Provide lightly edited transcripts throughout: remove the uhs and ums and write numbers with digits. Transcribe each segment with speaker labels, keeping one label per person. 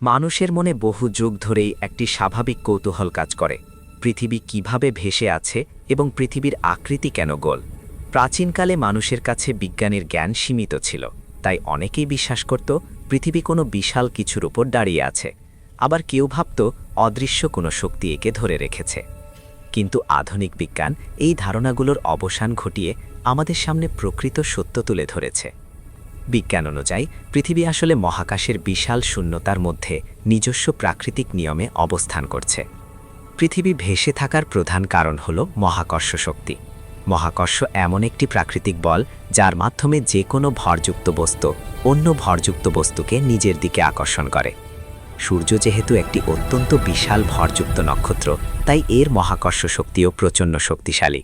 Speaker 1: মানুষের মনে বহু যুগ ধরেই একটি স্বাভাবিক কৌতূহল কাজ করে, পৃথিবী কিভাবে ভেসে আছে এবং পৃথিবীর আকৃতি কেন গোল। প্রাচীনকালে মানুষের কাছে বিজ্ঞানের জ্ঞান সীমিত ছিল, তাই অনেকেই বিশ্বাস করত পৃথিবী কোনো বিশাল কিছুর উপর দাঁড়িয়ে আছে, আবার কেউ ভাবত অদৃশ্য কোনো শক্তি একে ধরে রেখেছে। কিন্তু আধুনিক বিজ্ঞান এই ধারণাগুলোর অবসান ঘটিয়ে আমাদের সামনে প্রকৃত সত্য তুলে ধরেছে। বিজ্ঞান অনুযায়ী পৃথিবী আসলে মহাকাশের বিশাল শূন্যতার মধ্যে নিজস্ব প্রাকৃতিক নিয়মে অবস্থান করছে। পৃথিবী ভেসে থাকার প্রধান কারণ হল মহাকর্ষ শক্তি। মহাকর্ষ এমন একটি প্রাকৃতিক বল যার মাধ্যমে যে কোনো ভরযুক্ত বস্তু অন্য ভরযুক্ত বস্তুকে নিজের দিকে আকর্ষণ করে। সূর্য যেহেতু একটি অত্যন্ত বিশাল ভরযুক্ত নক্ষত্র, তাই এর মহাকর্ষ শক্তিও প্রচণ্ড শক্তিশালী।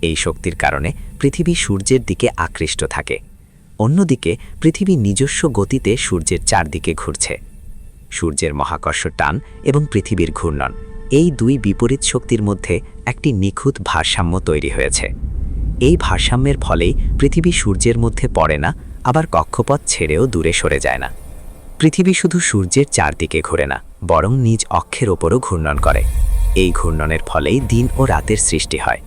Speaker 1: এই শক্তির কারণে পৃথিবী সূর্যের দিকে আকৃষ্ট থাকে। অন্যদিকে পৃথিবী নিজস্ব গতিতে সূর্যের চারদিকে ঘুরছে। সূর্যের মহাকর্ষ টান এবং পৃথিবীর ঘূর্ণন, এই দুই বিপরীত শক্তির মধ্যে একটি নিখুঁত ভারসাম্য তৈরি হয়েছে। এই ভারসাম্যের ফলেই পৃথিবী সূর্যের মধ্যে পড়ে না, আবার কক্ষপথ ছেড়েও দূরে সরে যায় না। পৃথিবী শুধু সূর্যের চারদিকে ঘোরে না, বরং নিজ অক্ষের ওপরও ঘূর্ণন করে। এই ঘূর্ণনের ফলেই দিন ও রাতের সৃষ্টি হয়।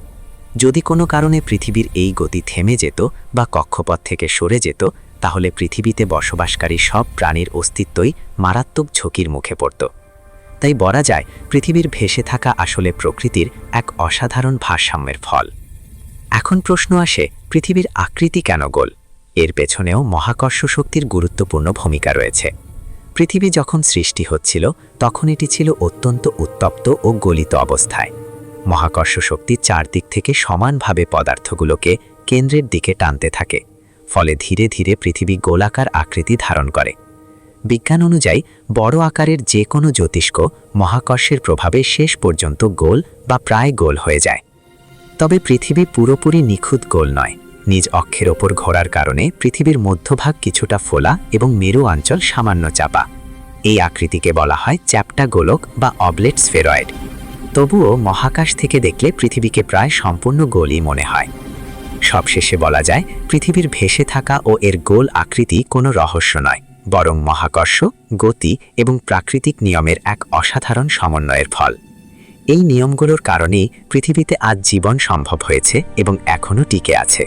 Speaker 1: যদি কোনো কারণে পৃথিবীর এই গতি থেমে যেত বা কক্ষপথ থেকে সরে যেত, তাহলে পৃথিবীতে বসবাসকারী সব প্রাণীর অস্তিত্বই মারাত্মক ঝুঁকির মুখে পড়ত। তাই বলা যায় পৃথিবীর ভেসে থাকা আসলে প্রকৃতির এক অসাধারণ ভারসাম্যের ফল। এখন প্রশ্ন আসে, পৃথিবীর আকৃতি কেন গোল? এর পেছনেও মহাকর্ষ শক্তির গুরুত্বপূর্ণ ভূমিকা রয়েছে। পৃথিবী যখন সৃষ্টি হচ্ছিল তখন এটি ছিল অত্যন্ত উত্তপ্ত ও গলিত অবস্থায়। মহাকর্ষ শক্তি চারদিক থেকে সমানভাবে পদার্থগুলোকে কেন্দ্রের দিকে টানতে থাকে, ফলে ধীরে ধীরে পৃথিবী গোলাকার আকৃতি ধারণ করে। বিজ্ঞান অনুযায়ী বড় আকারের যে কোনো জ্যোতিষ্ক মহাকর্ষের প্রভাবে শেষ পর্যন্ত গোল বা প্রায় গোল হয়ে যায়। তবে পৃথিবী পুরোপুরি নিখুঁত গোল নয়। নিজ অক্ষের ওপর ঘোরার কারণে পৃথিবীর মধ্যভাগ কিছুটা ফোলা এবং মেরু অঞ্চল সামান্য চাপা। এই আকৃতিকে বলা হয় চ্যাপ্টা গোলক বা অবলেট স্ফেরয়েড। তবুও মহাকাশ থেকে দেখলে পৃথিবীকে প্রায় সম্পূর্ণ গোলই মনে হয়। সবশেষে বলা যায় পৃথিবীর ভেসে থাকা ও এর গোল আকৃতি কোনো রহস্য নয়, বরং মহাকর্ষ, গতি এবং প্রাকৃতিক নিয়মের এক অসাধারণ সমন্বয়ের ফল। এই নিয়মগুলোর কারণেই পৃথিবীতে আজ জীবন সম্ভব হয়েছে এবং এখনও টিকে আছে।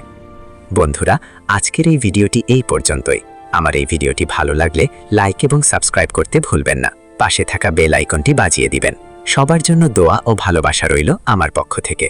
Speaker 1: বন্ধুরা, আজকের এই ভিডিওটি এই পর্যন্তই। আমার এই ভিডিওটি ভালো লাগলে লাইক এবং সাবস্ক্রাইব করতে ভুলবেন না। পাশে থাকা বেল আইকনটি বাজিয়ে দিবেন। সবার জন্য দোয়া ও ভালোবাসা রইল আমার পক্ষ থেকে।